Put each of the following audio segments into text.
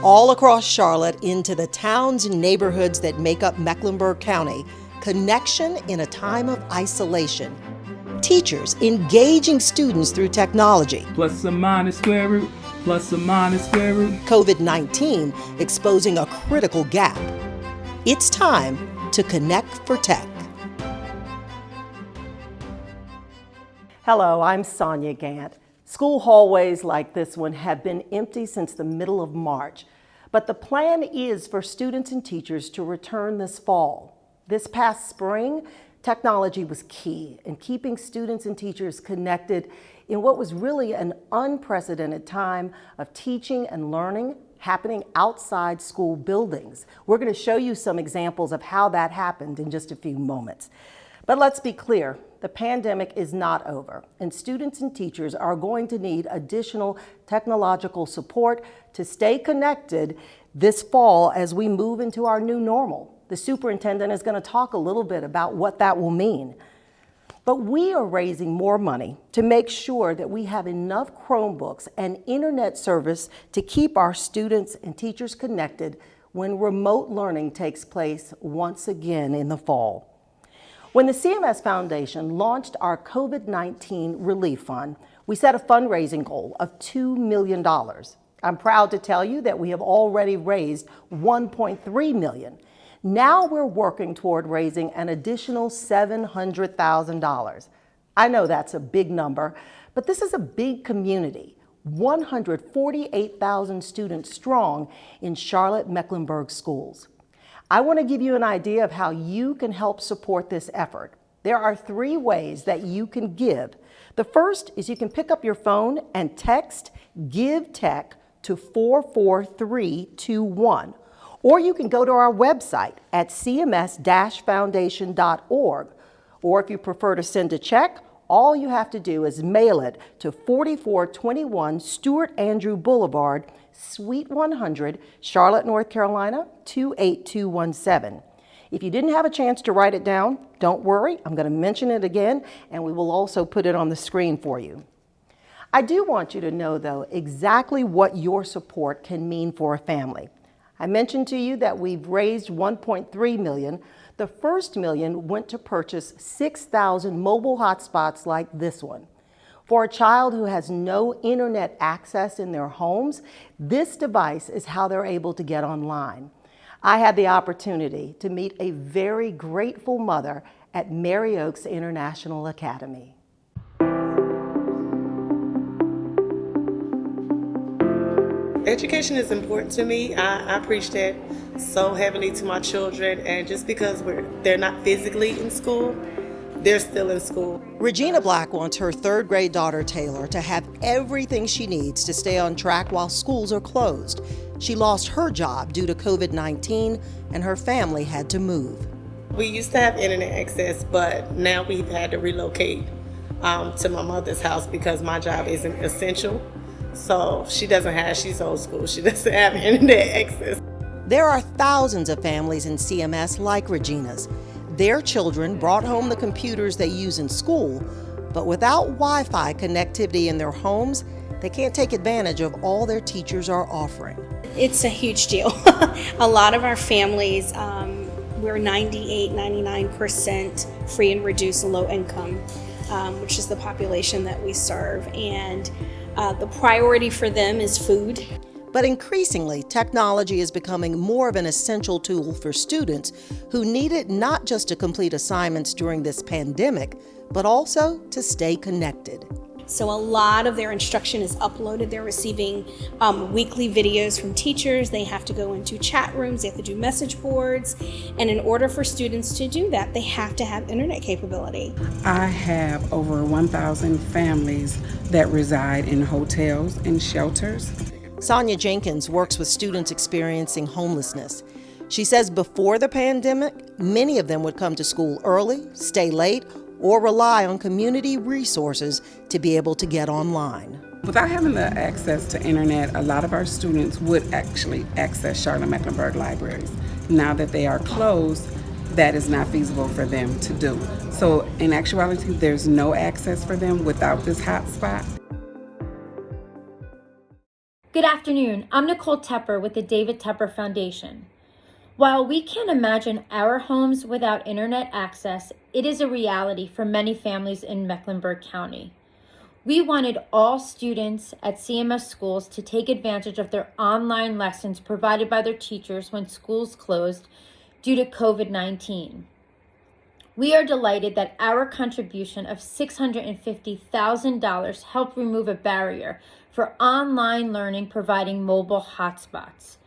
all across Charlotte into the towns and neighborhoods that make up Mecklenburg County, connection in a time of isolation. Teachers engaging students through technology. Plus or minus square root, plus or minus square root. COVID-19 exposing a critical gap. It's time to connect for tech. Hello, I'm Sonia Gant. School hallways like this one have been empty since the middle of March, but the plan is for students and teachers to return this fall. This past spring, technology was key in keeping students and teachers connected in what was really an unprecedented time of teaching and learning happening outside school buildings. We're going to show you some examples of how that happened in just a few moments. But let's be clear, the pandemic is not over, and students and teachers are going to need additional technological support to stay connected this fall as we move into our new normal. The superintendent is going to talk a little bit about what that will mean. But we are raising more money to make sure that we have enough Chromebooks and internet service to keep our students and teachers connected when remote learning takes place once again in the fall. When the CMS Foundation launched our COVID-19 Relief Fund, we set a fundraising goal of $2 million. I'm proud to tell you that we have already raised $1.3 million. Now we're working toward raising an additional $700,000. I know that's a big number, but this is a big community, 148,000 students strong in Charlotte-Mecklenburg Schools. I want to give you an idea of how you can help support this effort. There are 3 ways that you can give. The first is you can pick up your phone and text Give Tech to 44321. Or you can go to our website at cms-foundation.org. Or if you prefer to send a check, all you have to do is mail it to 4421 Stuart Andrew Boulevard, Suite 100, Charlotte, North Carolina, 28217. If you didn't have a chance to write it down, don't worry. I'm going to mention it again, and we will also put it on the screen for you. I do want you to know, though, exactly what your support can mean for a family. I mentioned to you that we've raised $1.3 million. The first $1 million went to purchase 6,000 mobile hotspots like this one. For a child who has no internet access in their homes, this device is how they're able to get online. I had the opportunity to meet a very grateful mother at Mary Oaks International Academy. Education is important to me. I preach that so heavily to my children, and just because they're not physically in school, they're still in school. Regina Black wants her 3rd grade daughter, Taylor, to have everything she needs to stay on track while schools are closed. She lost her job due to COVID-19, and her family had to move. We used to have internet access, but now we've had to relocate to my mother's house because my job isn't essential. So she's old school, she doesn't have internet access. There are thousands of families in CMS like Regina's. Their children brought home the computers they use in school, but without Wi-Fi connectivity in their homes, they can't take advantage of all their teachers are offering. It's a huge deal. A lot of our families, we're 99% free and reduced low income, which is the population that we serve. And the priority for them is food. But increasingly, technology is becoming more of an essential tool for students who need it not just to complete assignments during this pandemic, but also to stay connected. So a lot of their instruction is uploaded. They're receiving weekly videos from teachers. They have to go into chat rooms. They have to do message boards. And in order for students to do that, they have to have internet capability. I have over 1,000 families that reside in hotels and shelters. Sonia Jenkins works with students experiencing homelessness. She says before the pandemic, many of them would come to school early, stay late, or rely on community resources to be able to get online. Without having the access to internet, a lot of our students would actually access Charlotte-Mecklenburg libraries. Now that they are closed, that is not feasible for them to do. So in actuality, there's no access for them without this hotspot. Good afternoon. I'm Nicole Tepper with the David Tepper Foundation. While we can't imagine our homes without internet access, it is a reality for many families in Mecklenburg County. We wanted all students at CMS schools to take advantage of their online lessons provided by their teachers when schools closed due to COVID-19. We are delighted that our contribution of $650,000 helped remove a barrier for online learning, providing mobile hotspots.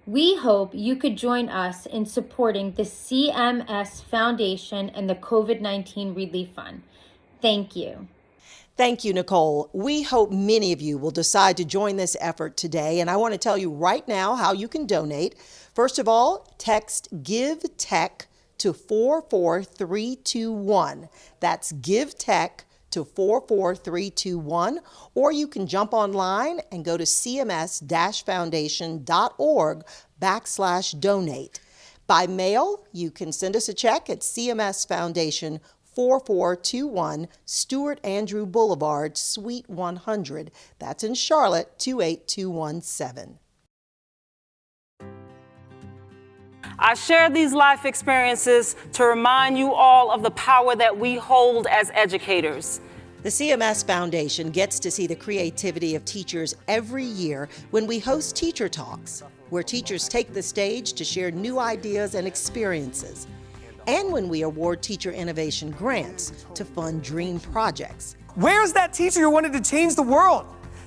We hope you could join us in supporting the CMS Foundation and the COVID-19 Relief Fund. Thank you. Thank you, Nicole. We hope many of you will decide to join this effort today, and I want to tell you right now how you can donate. First of all, text Give Tech to 44321. That's Give Tech to 44321, or you can jump online and go to cms-foundation.org/donate. By mail, you can send us a check at CMS Foundation, 4421 Stuart Andrew Boulevard, Suite 100. That's in Charlotte, 28217. I share these life experiences to remind you all of the power that we hold as educators. The CMS Foundation gets to see the creativity of teachers every year when we host Teacher Talks, where teachers take the stage to share new ideas and experiences, and when we award teacher innovation grants to fund dream projects. Where's that teacher who wanted to change the world?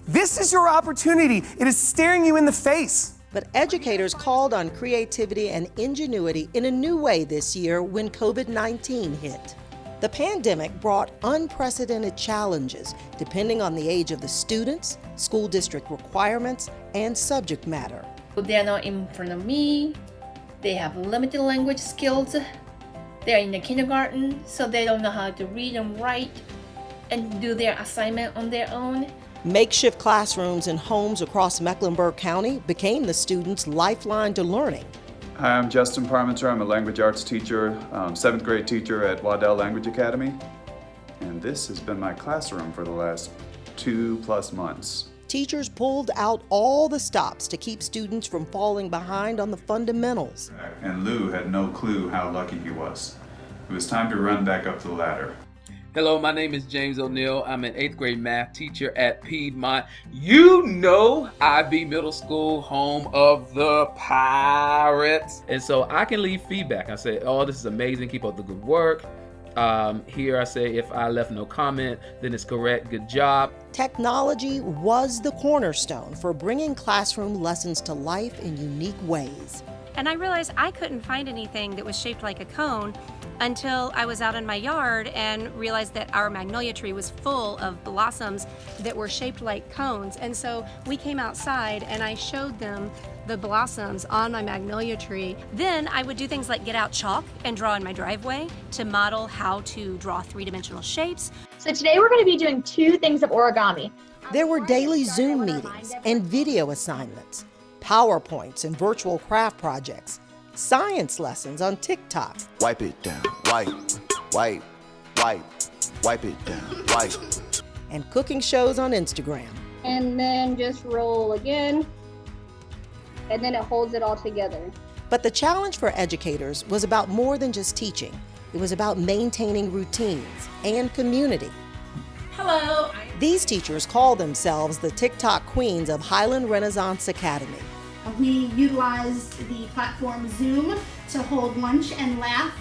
This is your opportunity. It is staring you in the face. But educators called on creativity and ingenuity in a new way this year when COVID-19 hit. The pandemic brought unprecedented challenges depending on the age of the students, school district requirements, and subject matter. They're not in front of me. They have limited language skills. They're in the kindergarten, so they don't know how to read and write and do their assignment on their own. Makeshift classrooms in homes across Mecklenburg County became the students' lifeline to learning. Hi, I'm Justin Parmenter. I'm a language arts teacher, 7th grade teacher at Waddell Language Academy. And this has been my classroom for the last 2+ months. Teachers pulled out all the stops to keep students from falling behind on the fundamentals. And Lou had no clue how lucky he was. It was time to run back up the ladder. Hello, my name is James O'Neill. I'm an 8th grade math teacher at Piedmont. You know IB Middle School, home of the Pirates. And so I can leave feedback. I say, oh, this is amazing. Keep up the good work. Here I say, if I left no comment, then it's correct. Good job. Technology was the cornerstone for bringing classroom lessons to life in unique ways. And I realized I couldn't find anything that was shaped like a cone until I was out in my yard and realized that our magnolia tree was full of blossoms that were shaped like cones. And so we came outside and I showed them the blossoms on my magnolia tree. Then I would do things like get out chalk and draw in my driveway to model how to draw 3-dimensional shapes. So today we're going to be doing 2 things of origami. There were daily Zoom meetings and video assignments, PowerPoints and virtual craft projects, science lessons on TikTok. Wipe it down, wipe it down, wipe. And cooking shows on Instagram. And then just roll again, and then it holds it all together. But the challenge for educators was about more than just teaching. It was about maintaining routines and community. Hello. These teachers call themselves the TikTok queens of Highland Renaissance Academy. We utilized the platform Zoom to hold lunch and laugh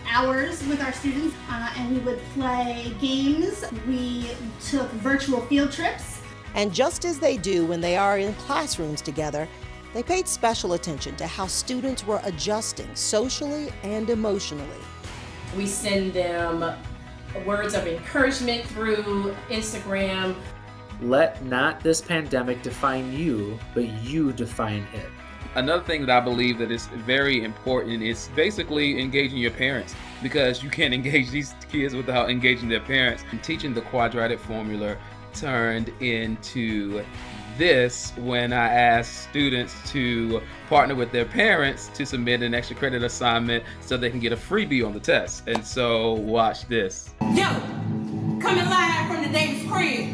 hours with our students, and we would play games. We took virtual field trips. And just as they do when they are in classrooms together, they paid special attention to how students were adjusting socially and emotionally. We send them words of encouragement through Instagram. Let not this pandemic define you, but you define it. Another thing that I believe that is very important is basically engaging your parents, because you can't engage these kids without engaging their parents. And teaching the quadratic formula turned into this when I asked students to partner with their parents to submit an extra credit assignment so they can get a freebie on the test. And so watch this. Yo, coming live from the Davis crib.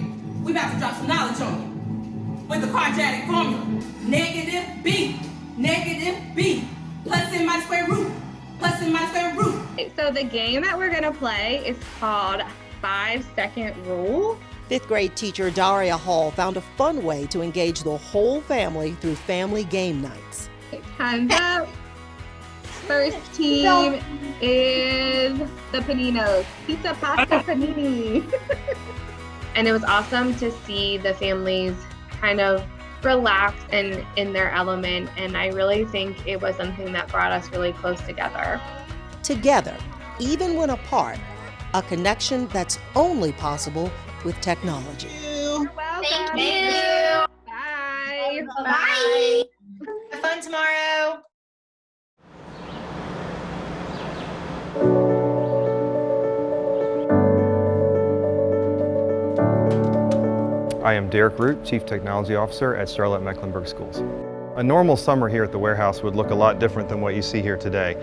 We about to drop some knowledge on you. with the quadratic formula. Negative b, plus in my square root, plus in my square root. So the game that we're gonna play is called 5-second rule. 5th grade teacher Daria Hall found a fun way to engage the whole family through family game nights. Time's up. First team is the Paninos. Pizza, pasta, panini. And it was awesome to see the families kind of relax and in their element. And I really think it was something that brought us really close together. Together, even when apart, a connection that's only possible with technology. You're welcome. Thank you. Bye. Bye. Have fun tomorrow. I am Derek Root, Chief Technology Officer at Charlotte-Mecklenburg Schools. A normal summer here at the warehouse would look a lot different than what you see here today.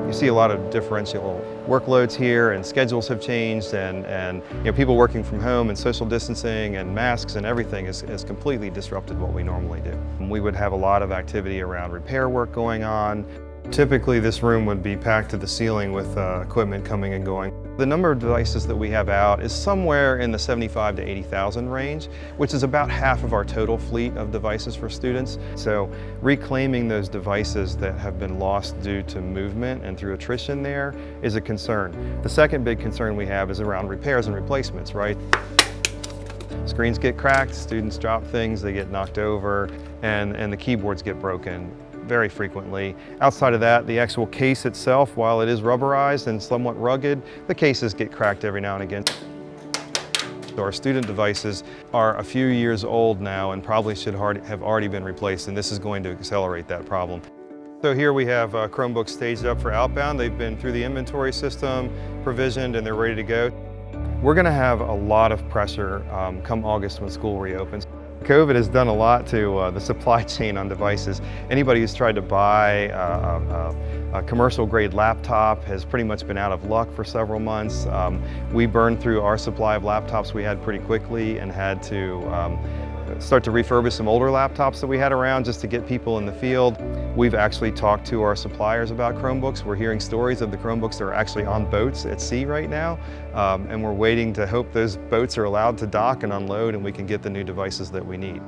You see a lot of differential workloads here, and schedules have changed, and people working from home, and social distancing and masks and everything has completely disrupted what we normally do. We would have a lot of activity around repair work going on. Typically this room would be packed to the ceiling with equipment coming and going. The number of devices that we have out is somewhere in the 75 to 80,000 range, which is about half of our total fleet of devices for students. So reclaiming those devices that have been lost due to movement and through attrition there is a concern. The second big concern we have is around repairs and replacements, right? Screens get cracked, students drop things, they get knocked over, and the keyboards get broken very frequently. Outside of that, the actual case itself, while it is rubberized and somewhat rugged, the cases get cracked every now and again. So our student devices are a few years old now and probably should have already been replaced, and this is going to accelerate that problem. So here we have Chromebooks staged up for outbound. They've been through the inventory system, provisioned, and they're ready to go. We're going to have a lot of pressure come August when school reopens. COVID has done a lot to the supply chain on devices. Anybody who's tried to buy a commercial grade laptop has pretty much been out of luck for several months. We burned through our supply of laptops we had pretty quickly and had to start to refurbish some older laptops that we had around just to get people in the field. We've actually talked to our suppliers about Chromebooks. We're hearing stories of the Chromebooks that are actually on boats at sea right now, and we're waiting to hope those boats are allowed to dock and unload and we can get the new devices that we need.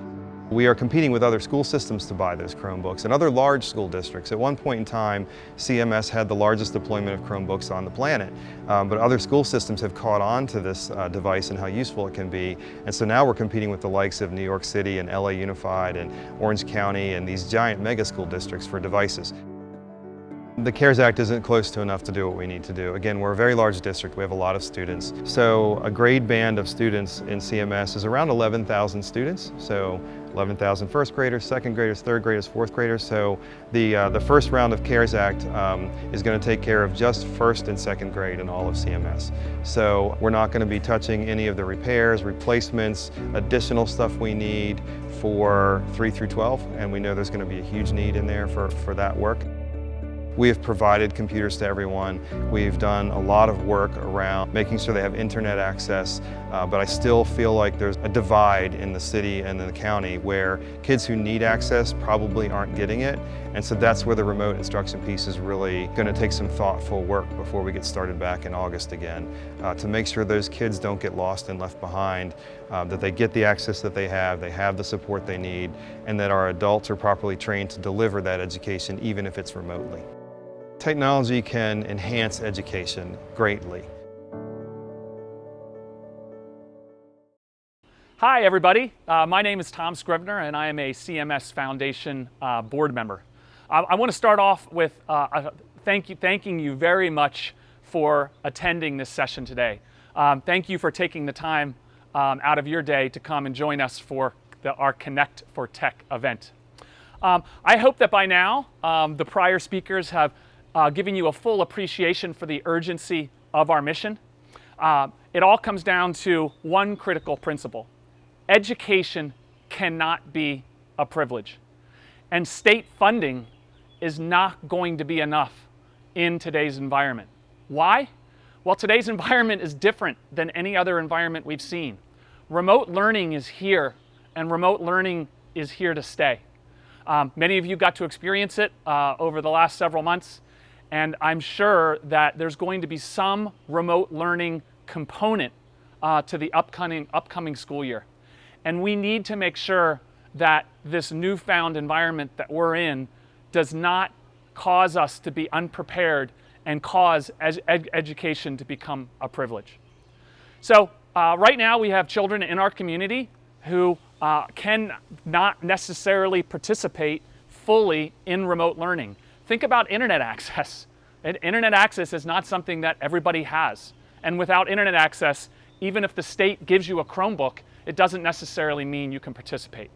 We are competing with other school systems to buy those Chromebooks and other large school districts. At one point in time, CMS had the largest deployment of Chromebooks on the planet, but other school systems have caught on to this device and how useful it can be. And so now we're competing with the likes of New York City and LA Unified and Orange County and these giant mega school districts for devices. The CARES Act isn't close to enough to do what we need to do. Again, we're a very large district. We have a lot of students. So a grade band of students in CMS is around 11,000 students. So 11,000 first graders, second graders, third graders, fourth graders. So the first round of CARES Act is going to take care of just first and second grade in all of CMS. So we're not going to be touching any of the repairs, replacements, additional stuff we need for 3 through 12. And we know there's going to be a huge need in there for that work. We have provided computers to everyone. We've done a lot of work around making sure they have internet access, but I still feel like there's a divide in the city and in the county where kids who need access probably aren't getting it. And so that's where the remote instruction piece is really going to take some thoughtful work before we get started back in August again, to make sure those kids don't get lost and left behind, that they get the access that they have the support they need, and that our adults are properly trained to deliver that education even if it's remotely. Technology can enhance education greatly. Hi everybody, my name is Tom Scribner and I am a CMS Foundation board member. I want to start off with thanking you very much for attending this session today. Thank you for taking the time out of your day to come and join us for our Connect for Tech event. I hope that by now the prior speakers have giving you a full appreciation for the urgency of our mission. It all comes down to one critical principle. Education cannot be a privilege. And state funding is not going to be enough in today's environment. Why? Well, today's environment is different than any other environment we've seen. Remote learning is here, and remote learning is here to stay. Many of you got to experience it over the last several months, and I'm sure that there's going to be some remote learning component to the upcoming school year. And we need to make sure that this newfound environment that we're in does not cause us to be unprepared and cause education to become a privilege. So right now we have children in our community who can not necessarily participate fully in remote learning. Think about internet access. Internet access is not something that everybody has. And without internet access, even if the state gives you a Chromebook, it doesn't necessarily mean you can participate.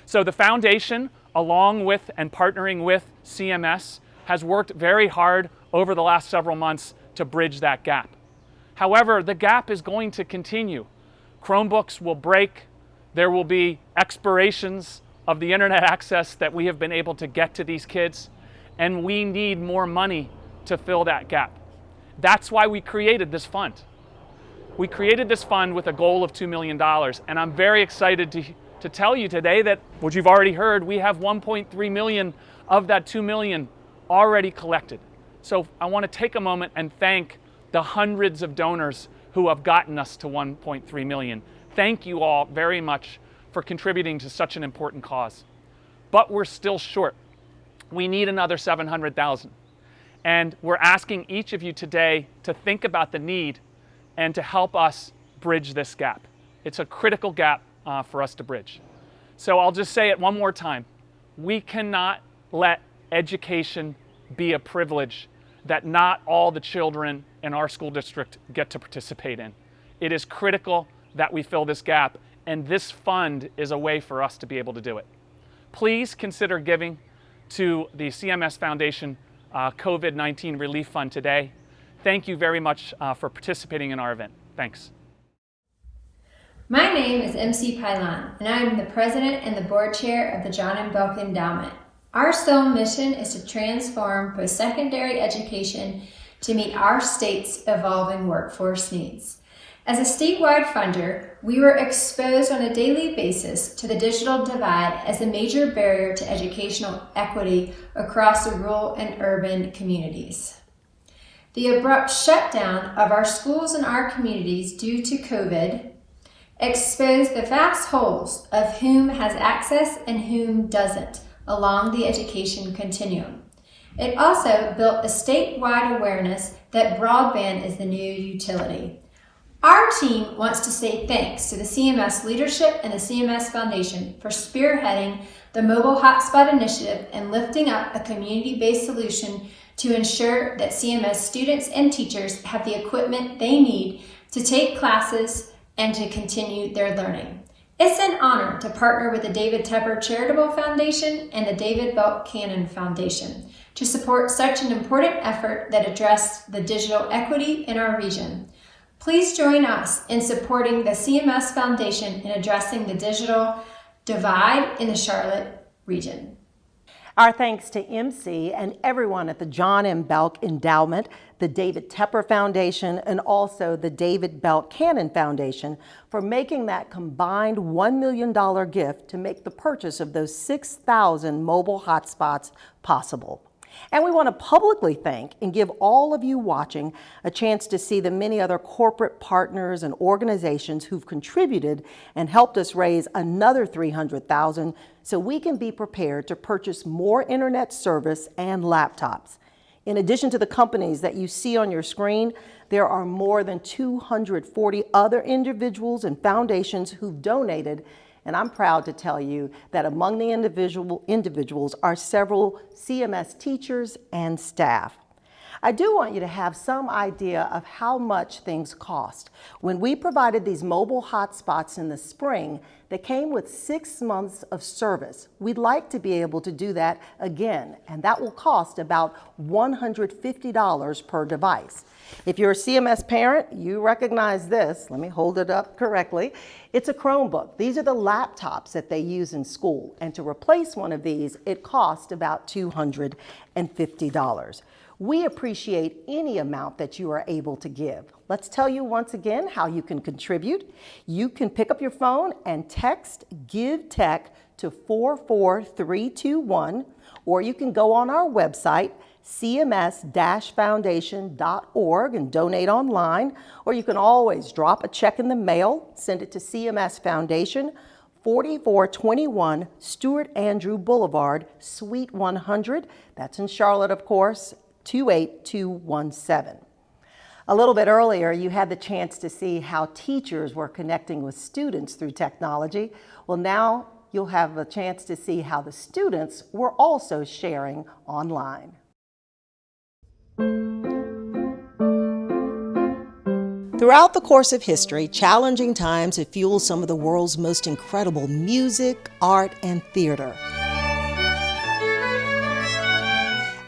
So the foundation, along with and partnering with CMS, has worked very hard over the last several months to bridge that gap. However, the gap is going to continue. Chromebooks will break. There will be expirations of the internet access that we have been able to get to these kids, and we need more money to fill that gap. That's why we created this fund. We created this fund with a goal of $2 million, and I'm very excited to tell you today that, what you've already heard, we have 1.3 million of that 2 million already collected. So I want to take a moment and thank the hundreds of donors who have gotten us to 1.3 million. Thank you all very much for contributing to such an important cause. But we're still short. We need another 700,000. And we're asking each of you today to think about the need and to help us bridge this gap. It's a critical gap for us to bridge. So I'll just say it one more time. We cannot let education be a privilege that not all the children in our school district get to participate in. It is critical that we fill this gap, and this fund is a way for us to be able to do it. Please consider giving to the CMS Foundation COVID-19 Relief Fund today. Thank you very much for participating in our event. Thanks. My name is MC Pylon, and I am the president and the board chair of the John M. Vulcan Endowment. Our sole mission is to transform post-secondary education to meet our state's evolving workforce needs. As a statewide funder, we were exposed on a daily basis to the digital divide as a major barrier to educational equity across the rural and urban communities. The abrupt shutdown of our schools and our communities due to COVID exposed the vast holes of whom has access and whom doesn't along the education continuum. It also built a statewide awareness that broadband is the new utility. Our team wants to say thanks to the CMS leadership and the CMS Foundation for spearheading the Mobile Hotspot Initiative and lifting up a community-based solution to ensure that CMS students and teachers have the equipment they need to take classes and to continue their learning. It's an honor to partner with the David Tepper Charitable Foundation and the David Vulcan Foundation to support such an important effort that addressed the digital equity in our region. Please join us in supporting the CMS Foundation in addressing the digital divide in the Charlotte region. Our thanks to MC and everyone at the John M. Belk Endowment, the David Tepper Foundation, and also the David Vulcan Foundation for making that combined $1 million gift to make the purchase of those 6,000 mobile hotspots possible. And we want to publicly thank and give all of you watching a chance to see the many other corporate partners and organizations who've contributed and helped us raise another $300,000 so we can be prepared to purchase more internet service and laptops. In addition to the companies that you see on your screen, there are more than 240 other individuals and foundations who've donated. And I'm proud to tell you that among the individuals are several CMS teachers and staff. I do want you to have some idea of how much things cost. When we provided these mobile hotspots in the spring, they came with 6 months of service. We'd like to be able to do that again, and that will cost about $150 per device. If you're a CMS parent, you recognize this. Let me hold it up correctly. It's a Chromebook. These are the laptops that they use in school, and to replace one of these, it costs about $250. We appreciate any amount that you are able to give. Let's tell you once again how you can contribute. You can pick up your phone and text GiveTech to 44321, or you can go on our website, cms-foundation.org, and donate online, or you can always drop a check in the mail, send it to CMS Foundation, 4421 Stuart Andrew Boulevard, Suite 100. That's in Charlotte, of course, 28217. A little bit earlier, you had the chance to see how teachers were connecting with students through technology. Well, now you'll have a chance to see how the students were also sharing online. Throughout the course of history, challenging times have fueled some of the world's most incredible music, art, and theater.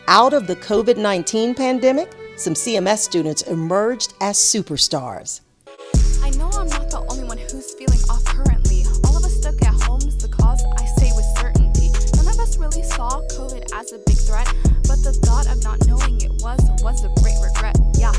Out of the COVID-19 pandemic, some CMS students emerged as superstars. I know I'm not the only one who's feeling off currently. All of us stuck at home is the cause, I say with certainty. None of us really saw COVID as a big threat, but the thought of not knowing it was a great regret, yeah.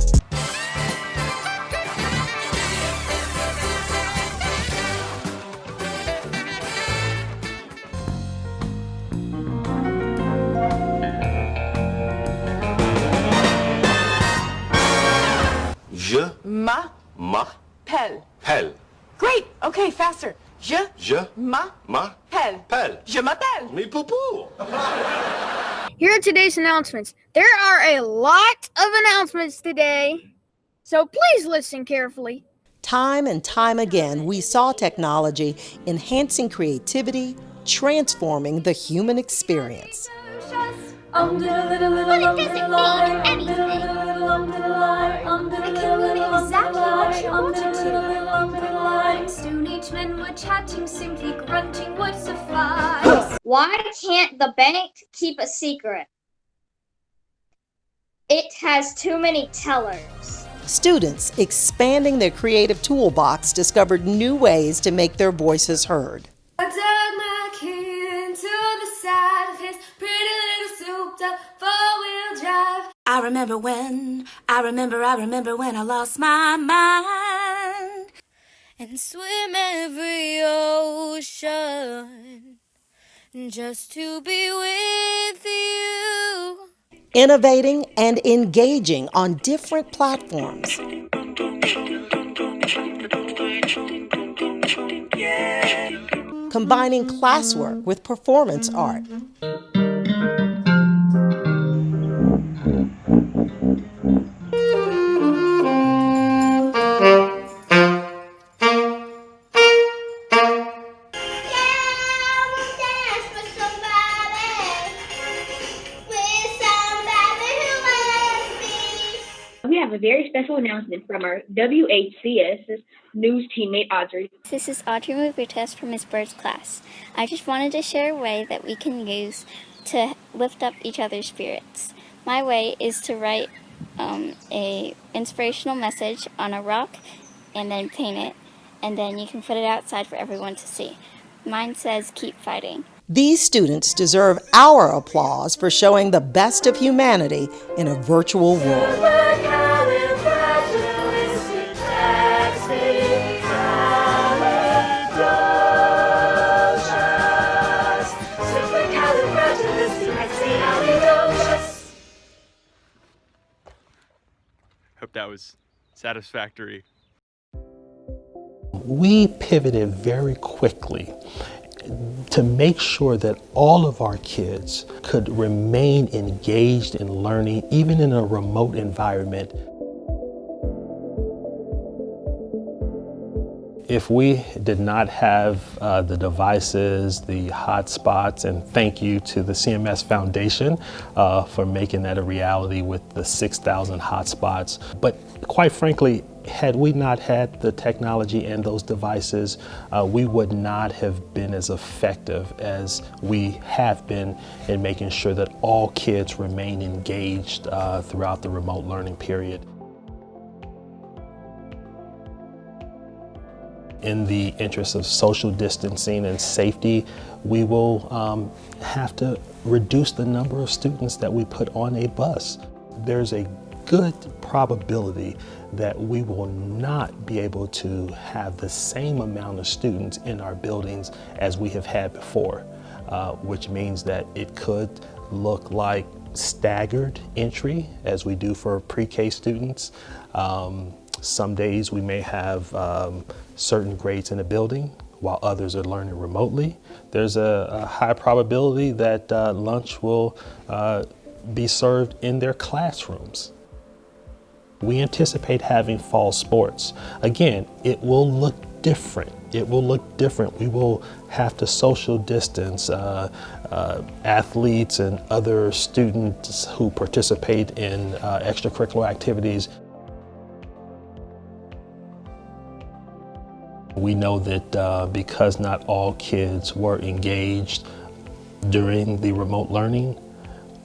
Je M'appelle. m'appelle. Great. Okay, faster. Je m'appelle. M'appelle. Je m'appelle. Me poo-poo. Here are today's announcements. There are a lot of announcements today, so please listen carefully. Time and time again, we saw technology enhancing creativity, transforming the human experience. But it doesn't mean anything. It can mean exactly what you want it to. Soon each men were chatting, simply grunting would suffice. Why can't the bank keep a secret? It has too many tellers. Students expanding their creative toolbox discovered new ways to make their voices heard. I dug my key into the side of his pretty little souped up four-wheel drive. I remember when I lost my mind. And swim every ocean just to be with you. Innovating and engaging on different platforms. Combining classwork with performance art. We have a very special announcement from our WHCS news teammate, Audrey. This is Audrey Mugutas from Miss Bird's class. I just wanted to share a way that we can use to lift up each other's spirits. My way is to write a inspirational message on a rock and then paint it, and then you can put it outside for everyone to see. Mine says, "Keep fighting." These students deserve our applause for showing the best of humanity in a virtual world. Hope that was satisfactory. We pivoted very quickly to make sure that all of our kids could remain engaged in learning, even in a remote environment. If we did not have the devices, the hotspots, and thank you to the CMS Foundation for making that a reality with the 6,000 hotspots. But quite frankly, had we not had the technology and those devices, we would not have been as effective as we have been in making sure that all kids remain engaged throughout the remote learning period. In the interest of social distancing and safety, we will have to reduce the number of students that we put on a bus. There's a good probability that we will not be able to have the same amount of students in our buildings as we have had before, which means that it could look like staggered entry as we do for pre-K students. Some days we may have certain grades in a building while others are learning remotely. There's a high probability that lunch will be served in their classrooms. We anticipate having fall sports. Again, it will look different. It will look different. We will have to social distance athletes and other students who participate in extracurricular activities. We know that because not all kids were engaged during the remote learning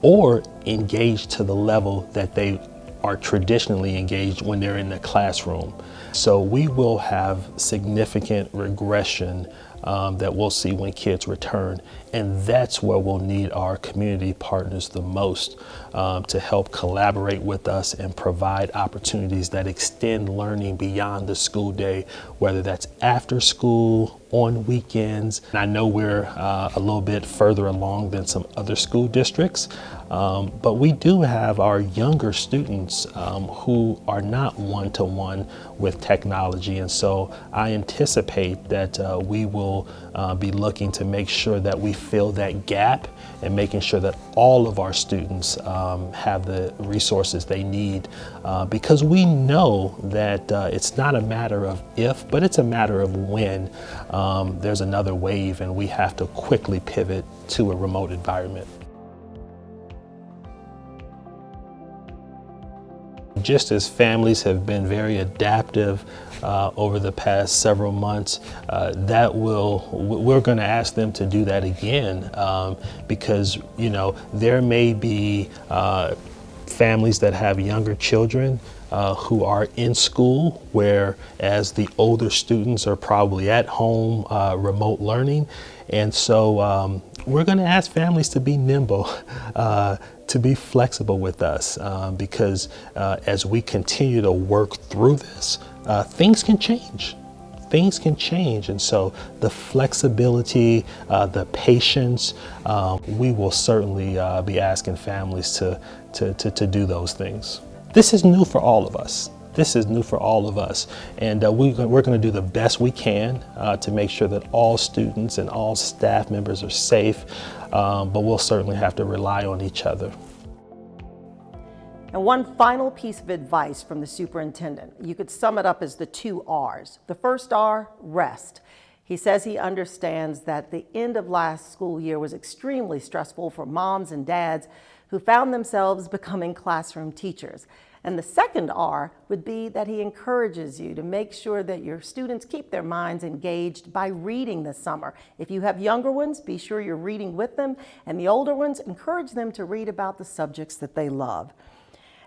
or engaged to the level that they are traditionally engaged when they're in the classroom. So we will have significant regression that we'll see when kids return. And that's where we'll need our community partners the most to help collaborate with us and provide opportunities that extend learning beyond the school day, whether that's after school, on weekends. And I know we're a little bit further along than some other school districts, but we do have our younger students who are not one-to-one with technology. And so I anticipate that we will be looking to make sure that we fill that gap and making sure that all of our students have the resources they need, because we know that it's not a matter of if, but it's a matter of when there's another wave and we have to quickly pivot to a remote environment. Just as families have been very adaptive over the past several months, we're going to ask them to do that again, because there may be families that have younger children who are in school, whereas the older students are probably at home remote learning. And so we're going to ask families to be nimble, to be flexible with us, because as we continue to work through this, things can change. Things can change, and so the flexibility, the patience, we will certainly be asking families to do those things. This is new for all of us. This is new for all of us, and we're going to do the best we can to make sure that all students and all staff members are safe, but we'll certainly have to rely on each other. And one final piece of advice from the superintendent. You could sum it up as the 2 R's. The first R, rest. He says he understands that the end of last school year was extremely stressful for moms and dads who found themselves becoming classroom teachers. And the second R would be that he encourages you to make sure that your students keep their minds engaged by reading this summer. If you have younger ones, be sure you're reading with them, and the older ones, encourage them to read about the subjects that they love.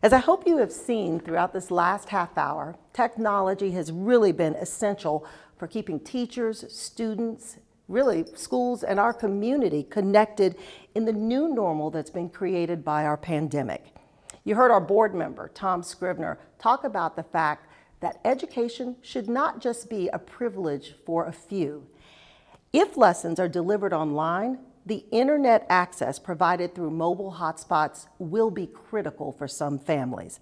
As I hope you have seen throughout this last half hour, technology has really been essential for keeping teachers, students, really schools, and our community connected in the new normal that's been created by our pandemic. You heard our board member, Tom Scrivener, talk about the fact that education should not just be a privilege for a few. If lessons are delivered online, the internet access provided through mobile hotspots will be critical for some families.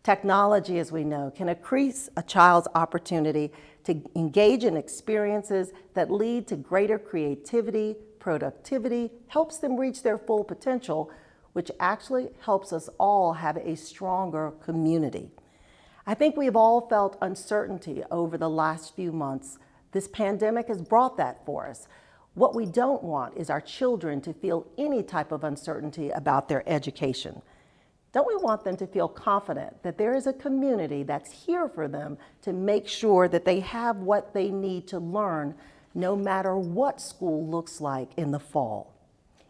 Technology, as we know, can increase a child's opportunity to engage in experiences that lead to greater creativity, productivity, helps them reach their full potential, which actually helps us all have a stronger community. I think we've all felt uncertainty over the last few months. This pandemic has brought that for us. What we don't want is our children to feel any type of uncertainty about their education. Don't we want them to feel confident that there is a community that's here for them to make sure that they have what they need to learn, no matter what school looks like in the fall?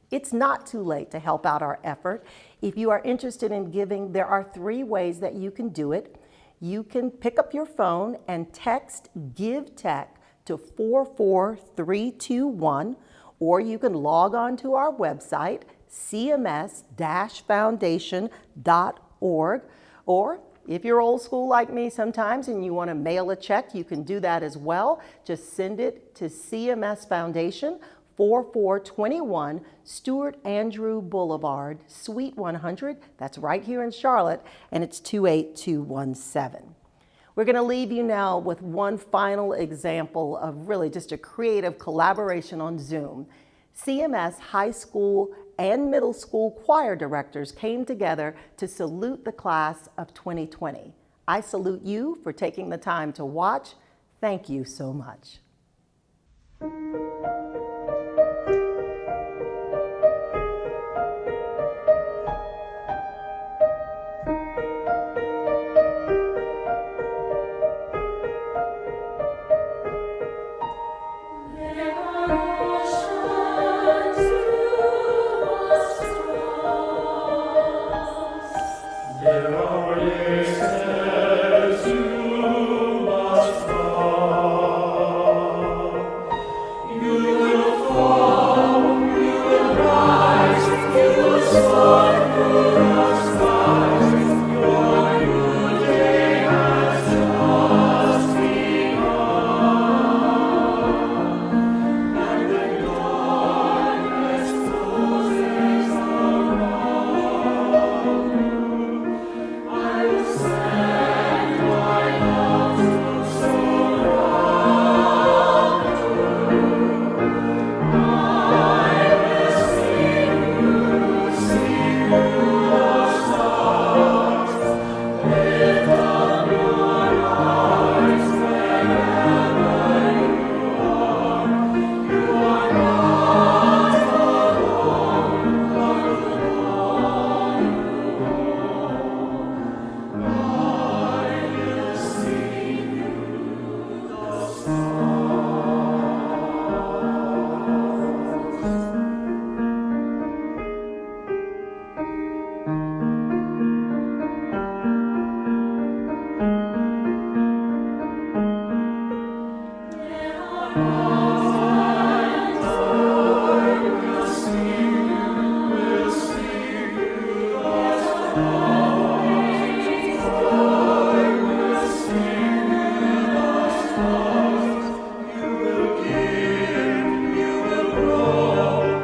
It's not too late to help out our effort. If you are interested in giving, there are 3 ways that you can do it. You can pick up your phone and text Give Tech to 44321, or you can log on to our website, cms-foundation.org, Or if you're old school like me sometimes and you want to mail a check, you can do that as well. Just send it to CMS Foundation, 4421 Stuart Andrew Boulevard, Suite 100. That's right here in Charlotte, and it's 28217. We're going to leave you now with one final example of really just a creative collaboration on Zoom. CMS high school and middle school choir directors came together to salute the class of 2020. I salute you for taking the time to watch. Thank you so much.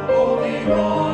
Holy God.